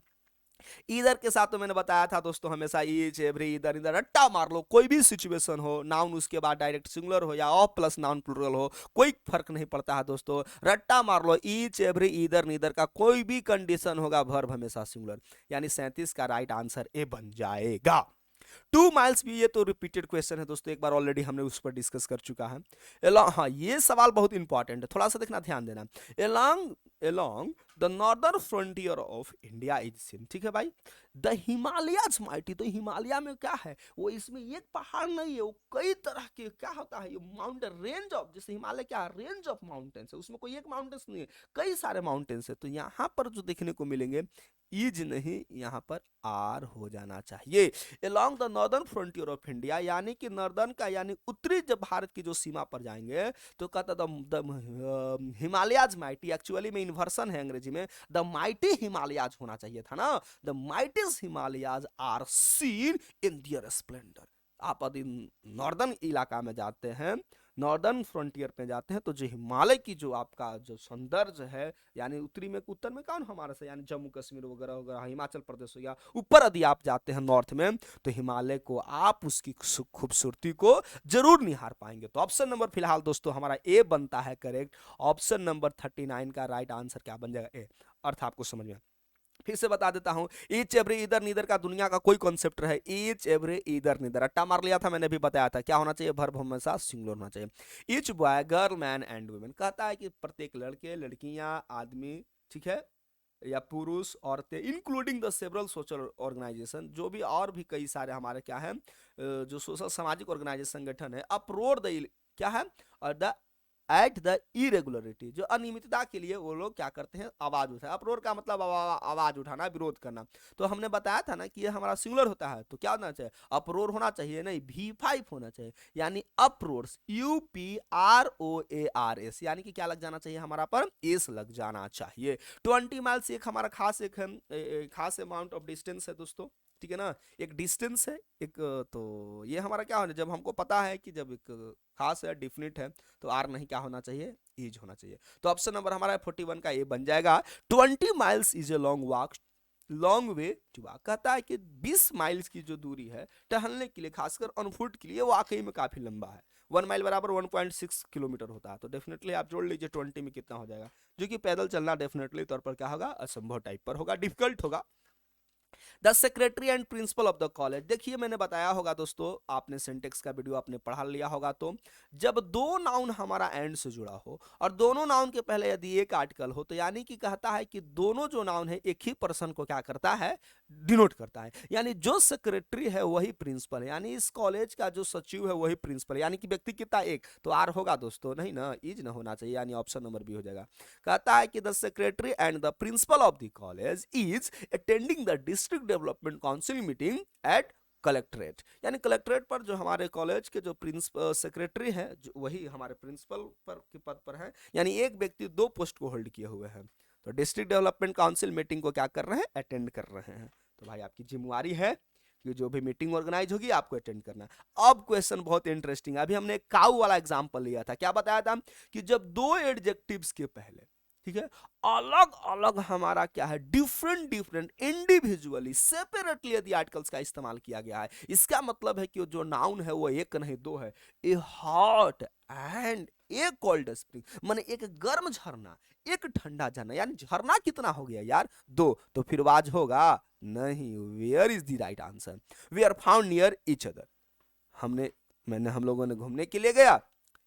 S1: इधर के साथ तो मैंने बताया था दोस्तों, हमेशा ईच एवरी, इधर इधर रट्टा मार लो, कोई भी सिचुएशन हो, नाउन उसके बाद डायरेक्ट सिंगुलर हो या ऑफ प्लस नाउन प्लूरल हो, कोई फर्क नहीं पड़ता है दोस्तों, रट्टा मार लो, ईच एवरी, इधर नीदर का कोई भी कंडीशन होगा, वर्ब हमेशा सिंगुलर। यानी 37 का राइट आंसर ए बन जाएगा। 2 माइल्स भी, ये तो रिपीटेड क्वेश्चन है दोस्तों, एक बार ऑलरेडी हमने उस पर डिस्कस कर चुका है। हाँ, ये सवाल बहुत इंपॉर्टेंट है, थोड़ा सा देखना, ध्यान देना। Along the northern frontier of India is seen, ठीक है भाई, द हिमालयाज माइटी। तो हिमालय में क्या है, वो इसमें एक पहाड़ नहीं है, वो कई तरह के क्या होता है, ये माउंटेन रेंज ऑफ, जैसे हिमालय क्या रेंज ऑफ माउंटेन्स है, उसमें कोई एक माउंटेन्स नहीं है, कई सारे माउंटेन्स है। तो यहाँ पर जो देखने को मिलेंगे इज नहीं, यहाँ पर आर हो जाना चाहिए। along the northern frontier of India, यानी कि नॉर्दर्न का यानी उत्तरी जब भारत की जो सीमा पर जाएंगे तो कहता द हिमालयाज माइटी, एक्चुअली में इन्वर्सन है अंग्रेजी में, द माइटी हिमालयाज होना चाहिए था ना, the mighty Himalayas are seen in their splendour. आप यदि नॉर्दर्न इलाका में जाते हैं नॉर्दर्न फ्रंटियर पे जाते हैं तो जो हिमालय की जो आपका जो सौंदर्य है, यानी उत्तरी में उत्तर में कौन हमारा से, यानी जम्मू कश्मीर वगैरह वगैरह, हिमाचल प्रदेश हो गया, ऊपर यदि आप जाते हैं नॉर्थ में तो हिमालय को आप उसकी खूबसूरती को जरूर निहार पाएंगे। तो ऑप्शन नंबर फिलहाल दोस्तों हमारा ए बनता है करेक्ट। ऑप्शन नंबर 39 का राइट आंसर क्या बन जाएगा, ए। अर्थ आपको समझ में, फिर से बता देता हूं, ईच एवरी इधर नीदर का दुनिया का कोई कॉन्सेप्ट रहे, ईच एवरी इधर नीदर अट्टा मार लिया था मैंने भी बताया था, क्या होना चाहिए, वर्ब हमेशा सिंगुलर होना चाहिए। Each boy girl man and women, कहता है कि प्रत्येक लड़के लड़कियां आदमी, ठीक है, या पुरुष औरतें, including the several social organisation, जो भी और भी कई सारे हमारे क्या है जो सोशल सामाजिक ऑर्गेनाइजेशन संगठन है, अप्रोर द क्या है और द एट द इरेगुलरिटी, जो अनियमितता के लिए वो लोग क्या करते हैं, आवाज उठाए। अप्रोर का मतलब आवाज उठाना, विरोध करना। तो हमने बताया था ना कि ये हमारा सिंगुलर होता है तो क्या होना चाहिए, अप्रोर होना चाहिए, नहीं V5 होना चाहिए, यानी अप्रोर्स, UPROARS, यानी कि क्या लग जाना चाहिए हमारा पर, एस लग जाना चाहिए। 20 माइल्स एक हमारा खास एक खास अमाउंट ऑफ डिस्टेंस है दोस्तों, ठीक है ना, एक डिस्टेंस है एक, तो ये हमारा क्या होना, जब हमको पता है कि जब एक खास है डिफिनिट है तो आर नहीं क्या होना चाहिए, इज होना चाहिए। तो ऑप्शन नंबर हमारा 41 का ए बन जाएगा। 20 miles is a long walk, long way to walk, कहता है कि 20 माइल्स की जो दूरी है टहलने के लिए, खासकर ऑन फुट के लिए, वाकई में काफी लंबा है। 1 माइल बराबर 1.6 किलोमीटर होता है, तो डेफिनेटली आप जोड़ लीजिए 20 में कितना हो जाएगा, जो कि पैदल चलना डेफिनेटली तौर पर क्या होगा, असंभव टाइप पर होगा, डिफिकल्ट होगा। The secretary and principle of the college, देखिए मैंने बताया होगा दोस्तों, आपने सिंटेक्स का वीडियो आपने पढ़ा लिया होगा, तो जब दो नाउन हमारा एंड से जुड़ा हो और दोनों नाउन के पहले यदि एक आर्टिकल हो, तो यानी कि कहता है कि दोनों जो नाउन है एक ही पर्सन को क्या करता है, डिनोट करता है। यानी जो सेक्रेटरी है वही प्रिंसिपल है, यानी इस कॉलेज का जो सचिव है वही प्रिंसिपल है, यानी कि व्यक्ति कितना एक, तो आर होगा दोस्तों, नहीं ना, इज ना होना चाहिए, यानी ऑप्शन नंबर बी हो जाएगा। कहता है कि the secretary and the principle of the college is attending the district development council meeting at collectorate, यानी कलेक्ट्रेट पर जो हमारे कॉलेज के जो प्रिंसिपल सेक्रेटरी हैं वही हमारे प्रिंसिपल पर के पद पर हैं, यानी एक व्यक्ति दो पोस्ट को होल्ड किए हुए हैं। तो डिस्ट्रिक्ट डेवलपमेंट काउंसिल मीटिंग को क्या कर रहे हैं, अटेंड कर रहे हैं। तो भाई आपकी जिम्मेवारी है कि जो भी मीटिंग ऑर्गेनाइज होगी आपको अटेंड करना। अब क्वेश्चन बहुत इंटरेस्टिंग है, अभी हमने एक काऊ वाला एग्जांपल लिया था, क्या बताया था कि जब दो एडजेक्टिव्स के पहले, ठीक है, अलग अलग हमारा क्या है, डिफरेंट डिफरेंट इंडिविजुअली सेपरेटली यदि आर्टिकल्स का इस्तेमाल किया गया है, इसका मतलब है कि जो नाउन है वो एक नहीं दो है, ए hot and A cold spring, माने एक गर्म झरना एक ठंडा झरना, यानी झरना कितना हो गया यार, दो, तो फिर वाज होगा नहीं। Where is the right answer, we are found near each other, हम लोगों ने घूमने के लिए गया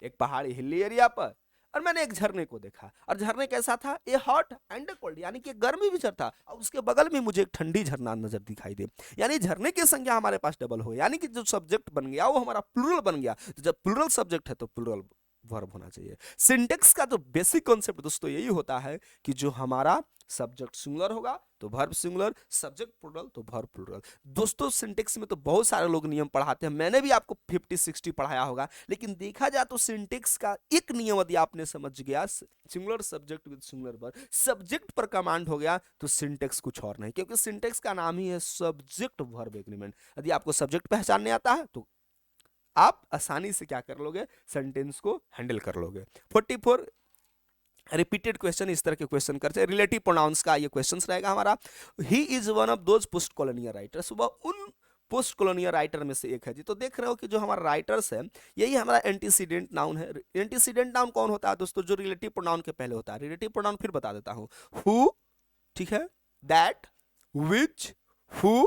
S1: एक पहाड़ी हिली एरिया पर, और मैंने एक झरने को देखा, और झरने कैसा था, ए हॉट एंड कोल्ड, यानी कि गर्मी भी था, और उसके बगल में मुझे एक ठंडी झरना नजर दिखाई दे, यानी झरने की संख्या हमारे पास डबल हो, यानी कि जो सब्जेक्ट बन गया वो हमारा प्लूरल बन गया। तो जब प्लूरल सब्जेक्ट है तो प्लूरल वर्ब होना चाहिए। सिंटेक्स का जो बेसिक कॉन्सेप्ट दोस्तों यही होता है कि जो हमारा सब्जेक्ट सिंगुलर होगा तो वर्ब सिंगुलर, सब्जेक्ट प्लूरल तो वर्ब प्लूरल। दोस्तों सिंटेक्स में तो बहुत सारे लोग नियम पढ़ाते हैं, मैंने भी आपको 50-60 पढ़ाया होगा, लेकिन देखा जाए तो सिंटेक्स का एक नियम यदि आपने समझ गया, singular subject with singular verb, subject पर कमांड हो गया, तो सिंटेक्स कुछ और नहीं, क्योंकि सिंटेक्स का नाम ही है सब्जेक्ट वर्ब एग्रीमेंट। यदि आपको सब्जेक्ट पहचानने आता है तो आप आसानी से क्या कर लोगे, सेंटेंस को हैंडल कर लोगे। 44 रिपीटेड क्वेश्चन, इस तरह के क्वेश्चन करते हैं, रिलेटिव प्रोनाउंस का ये क्वेश्चन रहेगा हमारा। He is one of those post colonial writers, वह उन पोस्ट कॉलोनियल राइटर में से एक है जी। तो देख रहे हो कि जो हमारा राइटर्स है यही हमारा एंटीसीडेंट नाउन है। एंटीसीडेंट नाउन कौन होता है दोस्तों, जो रिलेटिव प्रोनाउन के पहले होता है। रिलेटिव प्रोनाउन फिर बता देता हूं, हु, ठीक है, दैट, विच, हु,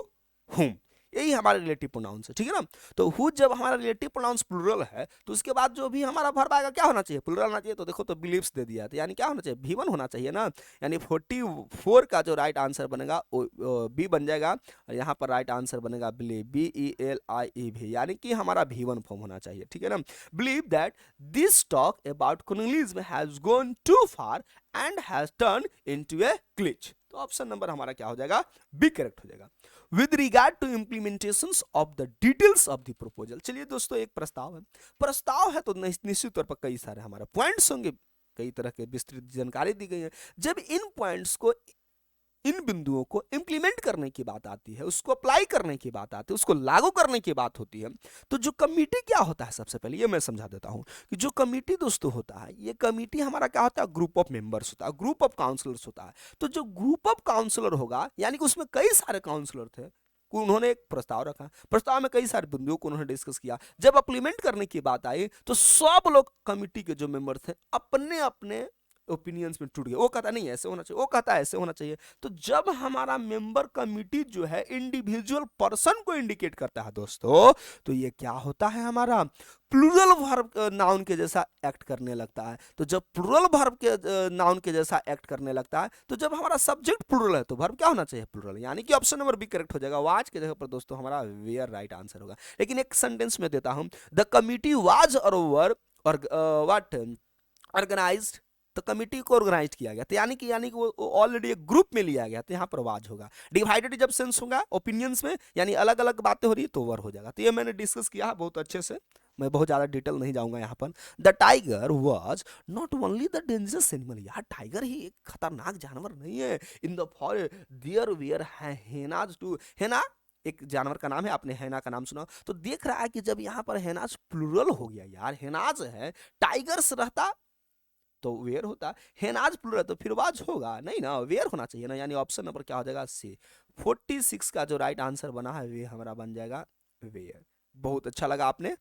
S1: हुम, यही हमारे रिलेटिव प्रोनाउंस है, ठीक है ना। तो हु जब हमारा रिलेटिव प्रोनाउंस प्लूरल है तो उसके बाद जो भी हमारा वर्ब आएगा क्या होना चाहिए, प्लूरल होना चाहिए। तो देखो तो बिलीव्स दे दिया, तो यानी क्या होना चाहिए, V1 होना चाहिए ना, यानी 44 का जो राइट आंसर बनेगा वो बी बन जाएगा, और यहाँ पर राइट आंसर बनेगा बिलीव, BELIEV, यानी कि हमारा V1 फॉर्म होना चाहिए, ठीक है ना। Believe that this talk about colonialism has gone too far and has turn into a glitch. तो ऑप्शन नंबर हमारा क्या हो जाएगा, बी करेक्ट हो जाएगा। With regard to implementation of the details of the proposal, चलिए दोस्तों एक प्रस्ताव है तो निश्चित तौर पर कई सारे हमारे पॉइंट्स होंगे, कई तरह के विस्तृत जानकारी दी गई है। जब इन पॉइंट्स को इन बिंदुओं को इंप्लीमेंट करने की बात आती है, उसको अप्लाई करने की बात आती है, उसको लागू करने की बात होती है। तो जो कमिटी क्या होता है, सबसे पहले ये मैं समझा देता हूं कि जो कमिटी दोस्तों होता है, ये कमिटी हमारा क्या होता है, ग्रुप ऑफ मेंबर्स होता है, ग्रुप ऑफ काउंसलर्स होता है। तो जो ग्रुप ऑफ काउंसलर होगा, यानी कि उसमें कई सारे काउंसलर थे, उन्होंने एक प्रस्ताव रखा, प्रस्ताव में कई सारे बिंदुओं को उन्होंने डिस्कस किया। जब अप्लीमेंट करने की बात आई तो सब लोग कमिटी के जो मेंबर थे अपने अपने ओपिनियंस में टूट गए। वो कहता नहीं ऐसे होना चाहिए, वो कहता ऐसे होना चाहिए। तो जब हमारा मेंबर कमिटी जो है इंडिविजुअल पर्सन को इंडिकेट करता है दोस्तों, तो ये क्या होता है, हमारा प्लूरल वर्ब नाउन के जैसा एक्ट करने लगता है। तो जब प्लूरल वर्ब के नाउन के जैसा एक्ट करने लगता है, तो जब हमारा सब्जेक्ट प्लूरल है तो वर्ब क्या होना चाहिए, प्लूरल। यानी कि ऑप्शन नंबर बी करेक्ट हो जाएगा, वाज के जगह पर दोस्तों हमारा वेयर राइट आंसर होगा। लेकिन एक सेंटेंस में देता हूं, द कमिटी वाज और वर्ब और व्हाट ऑर्गेनाइज्ड, तो कमिटी को ऑर्गेनाइज किया गया, तो यानी कि वो ऑलरेडी एक ग्रुप में लिया गया, तो यहाँ पर वाज होगा। डिवाइडेड जब सेंस होगा ओपिनियंस में, यानी अलग अलग बातें हो रही है, तो वर हो जाएगा। तो ये मैंने डिस्कस किया है बहुत अच्छे से, मैं बहुत ज्यादा डिटेल नहीं जाऊंगा यहाँ पर। The tiger was not only the dangerous animal, यार टाइगर ही एक खतरनाक जानवर नहीं है। In the forest there were hyenas too, hyena एक जानवर का नाम है, आपने हेना का नाम सुना, तो देख रहा है कि जब यहाँ पर हेनाज प्लूरल हो गया, यार हेनाज है, टाइगर्स रहता तो वेयर होता, हेनाज प्लूरल तो फिर वाज होगा नहीं ना, वेयर होना चाहिए ना। यानी ऑप्शन नंबर क्या हो जाएगा, सी। 46 का जो राइट आंसर बना है वे हमारा बन जाएगा वेयर। बहुत अच्छा लगा आपने।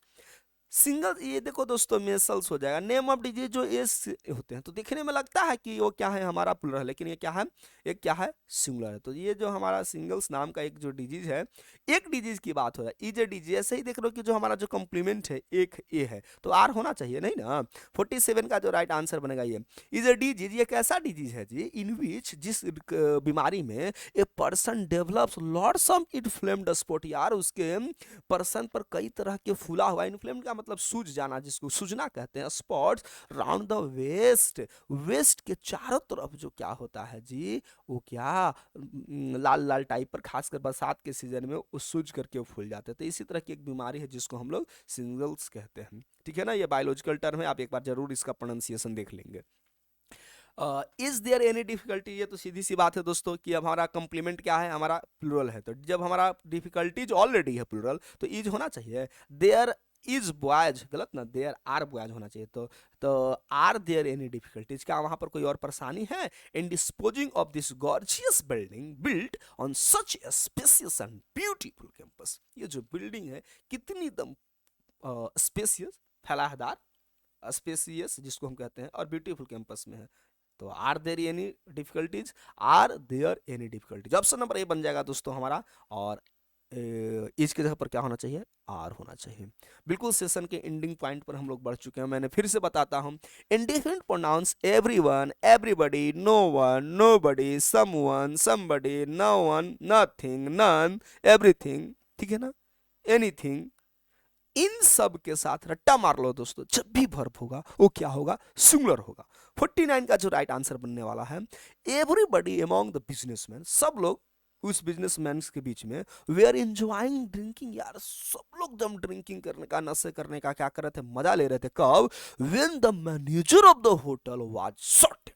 S1: सिंगल, ये देखो दोस्तों मेसल्स हो जाएगा। नेम ऑफ डिजीज जो एस होते हैं तो देखने में लगता है कि वो क्या है, हमारा प्लूरल है, लेकिन ये क्या है, एक क्या है, सिंगुलर है। तो ये जो हमारा सिंगल्स नाम का एक जो डिजीज है, एक डिजीज की बात हो रहा है, इज ए डिजीज। ऐसे ही देख लो कि जो हमारा जो कॉम्प्लीमेंट है एक ए है, तो आर होना चाहिए नहीं ना। 47 का जो राइट आंसर बनेगा ये इज ए डिजीज। ये कैसा डिजीज है जी, इन विच, जिस बीमारी में a person develops lots of inflamed spot, यार उसके पर्सन पर कई तरह के फूला हुआ, इन्फ्लेम्ड का मतलब सूज जाना, जिसको सूजना कहते हैं, spots round the waist, waist के चारों तरफ जो क्या होता है जी, वो क्या लाल लाल टाइप पर, खासकर बरसात के सीजन में वो सूज करके फूल जाते हैं। तो इसी तरह की एक बीमारी है जिसको हम लोग सिंगल्स कहते हैं, ठीक है ना। ये बायोलॉजिकल टर्म है, आप एक बार जरूर इसका प्रोनाउंसिएशन देख लेंगे। इज देयर एनी डिफिकल्टी, ये तो सीधी सी बात है दोस्तों कि अब हमारा कंप्लीमेंट क्या है, हमारा प्लूरल है, तो जब हमारा डिफिकल्टीज ऑलरेडी है प्लूरल, तो इज होना चाहिए। देयर इज बॉयज, गलत ना, देयर आर बॉयज होना चाहिए। तो आर देयर एनी डिफिकल्टीज, क्या वहां पर कोई और परेशानी है in disposing of this gorgeous building built on such a spacious and beautiful campus. ये जो बिल्डिंग है कितनी दम स्पेसियस, फैलाहदार, स्पेसियस जिसको हम कहते हैं, और ब्यूटीफुल कैंपस में है। तो are there any difficulties, are there any difficulties, option number A बन जाएगा दोस्तों हमारा। और इस के जगह पर क्या होना चाहिए, आर होना चाहिए। बिल्कुल सेशन के एंडिंग पॉइंट पर हम लोग बढ़ चुके हैं, मैंने फिर से बताता हूं। Indefinite pronouns everyone, everybody, no one, nobody, someone, somebody, no one, nothing, none, everything, ठीक है ना, एनीथिंग, इन सब के साथ रट्टा मार लो दोस्तों, जब भी वर्ब होगा वो क्या होगा, सिंगुलर होगा। 49 का जो राइट आंसर बनने वाला है, एवरीबडी अमॉन्ग द बिजनेसमैन, सब लोग उस बिजनेसमैन के बीच में, वे आर एंजॉयिंग ड्रिंकिंग, यार सब लोग जब ड्रिंकिंग करने का, नशे करने का क्या कर रहे थे, मजा ले रहे थे। कब, when the manager of the hotel was sorted,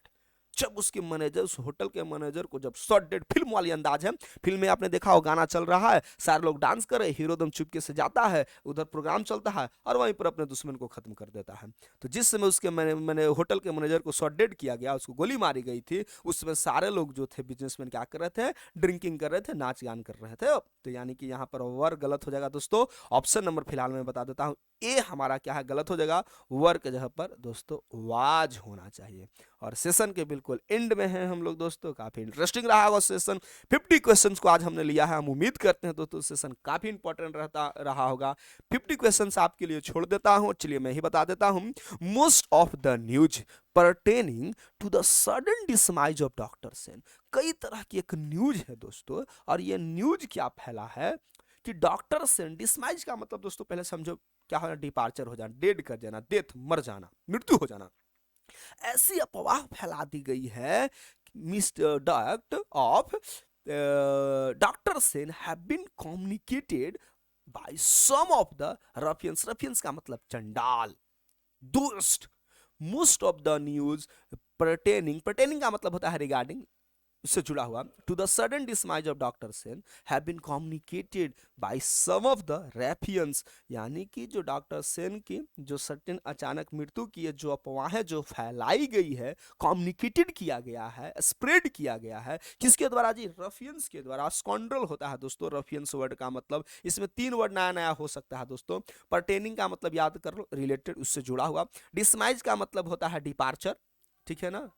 S1: जब उसके मैनेजर, उस होटल के मैनेजर को जब सॉर्टेड, फिल्म वाली अंदाज है, फिल्म में आपने देखा हो गाना चल रहा है, सारे लोग डांस कर रहे, हीरो दम चुपके से जाता है, उधर प्रोग्राम चलता है और वहीं पर अपने दुश्मन को खत्म कर देता है। तो जिस समय उसके मैंने होटल के मैनेजर को सॉर्टेड किया गया, उसको गोली मारी गई थी, उस समय सारे लोग जो थे बिजनेसमैन क्या कर रहे थे, ड्रिंकिंग कर रहे थे, नाच गान कर रहे थे। तो यानी कि यहाँ पर वर गलत हो जाएगा दोस्तों। ऑप्शन नंबर फिलहाल मैं बता देता हूँ, ए हमारा क्या है, गलत हो जाएगा। वर के जगह पर दोस्तों वाज होना चाहिए। और सेशन के बिल्कुल एंड में हैं हम लोग दोस्तों, काफी इंटरेस्टिंग रहा होगा सेशन। 50 क्वेश्चंस को आज हमने लिया है, हम उम्मीद करते हैं दोस्तों सेशन काफी इंपॉर्टेंट रहा होगा। 50 क्वेश्चंस आपके लिए छोड़ देता हूं, चलिए मैं ही बता देता हूं। Most of the news pertaining to the sudden demise of doctor Sen, कई तरह की एक न्यूज है दोस्तों, और ये न्यूज क्या फैला है कि डॉक्टर सेन, डिसमाइज का मतलब दोस्तों पहले समझो क्या होना, डिपार्चर हो जाना, डेड कर जाना, डेथ, मर जाना, मृत्यु हो जाना। ऐसी अफवाह फैला दी गई है, mister doctor of doctor Sen have been communicated by some of the ruffians, ruffians का मतलब चंडाल, दुष्ट। Most of the news pertaining, pertaining का मतलब होता है रिगार्डिंग, उससे जुड़ा हुआ, to the sudden demise of doctor Sen have been communicated by some of the ruffians, यानी कि जो डॉक्टर सेन की जो सर्टेन अचानक मृत्यु की है, जो अफवाहें जो फैलाई गई है, कम्युनिकेटेड किया गया है, स्प्रेड किया गया है, किसके द्वारा जी? रफियंस के द्वारा। स्कॉन्ड्रल होता है दोस्तों रफियंस वर्ड का मतलब, इसमें 3 वर्ड नया नया हो सकता है दोस्तों। परटेनिंग का मतलब याद कर लो, रिलेटेड, उससे जुड़ा हुआ। डिसमाइज का मतलब होता है डिपार्चर, ठीक है ना,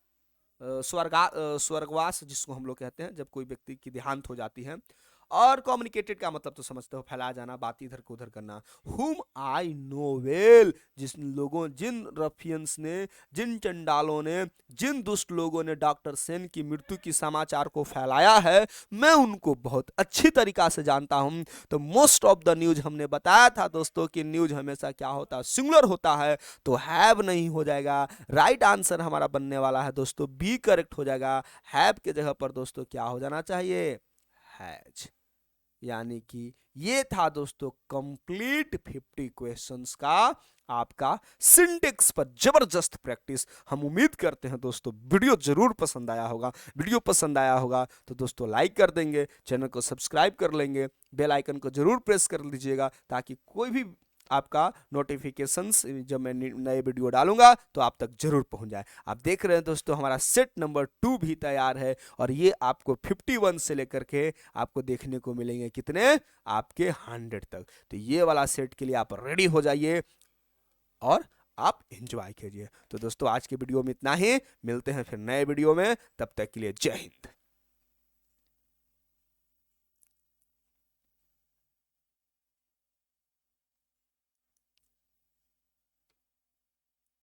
S1: स्वर्गवास जिसको हम लोग कहते हैं, जब कोई व्यक्ति की देहांत हो जाती है। और कम्युनिकेटेड का मतलब तो समझते हो, फैलाया जाना, बात इधर को उधर करना। हुम आई नो वेल, जिन रफियंस ने, जिन चंडालों ने, जिन दुष्ट लोगों ने डॉक्टर सेन की मृत्यु की समाचार को फैलाया है, मैं उनको बहुत अच्छी तरीका से जानता हूं। तो मोस्ट ऑफ द न्यूज, हमने बताया था दोस्तों कि न्यूज हमेशा क्या होता है? सिंगुलर होता है, तो हैव नहीं हो जाएगा। राइट आंसर हमारा बनने वाला है दोस्तों बी, करेक्ट हो जाएगा। हैव के जगह पर दोस्तों क्या हो जाना चाहिए? हैज। यानी कि ये था दोस्तों कंप्लीट 50 क्वेश्चंस का आपका सिंटेक्स पर जबरदस्त प्रैक्टिस। हम उम्मीद करते हैं दोस्तों वीडियो जरूर पसंद आया होगा। वीडियो पसंद आया होगा तो दोस्तों लाइक कर देंगे, चैनल को सब्सक्राइब कर लेंगे, बेल आइकन को जरूर प्रेस कर लीजिएगा, ताकि कोई भी आपका नोटिफिकेशंस जब मैं नए वीडियो डालूंगा तो आप तक जरूर पहुंच जाए। आप देख रहे हैं दोस्तों हमारा सेट नंबर 2 भी तैयार है, और ये आपको 51 से लेकर के आपको देखने को मिलेंगे कितने? आपके 100 तक। तो ये वाला सेट के लिए आप रेडी हो जाइए और आप एंजॉय कीजिए। तो दोस्तों आज के वीडियो में इतना ही, मिलते हैं फिर नए वीडियो में, तब तक के लिए जय हिंद।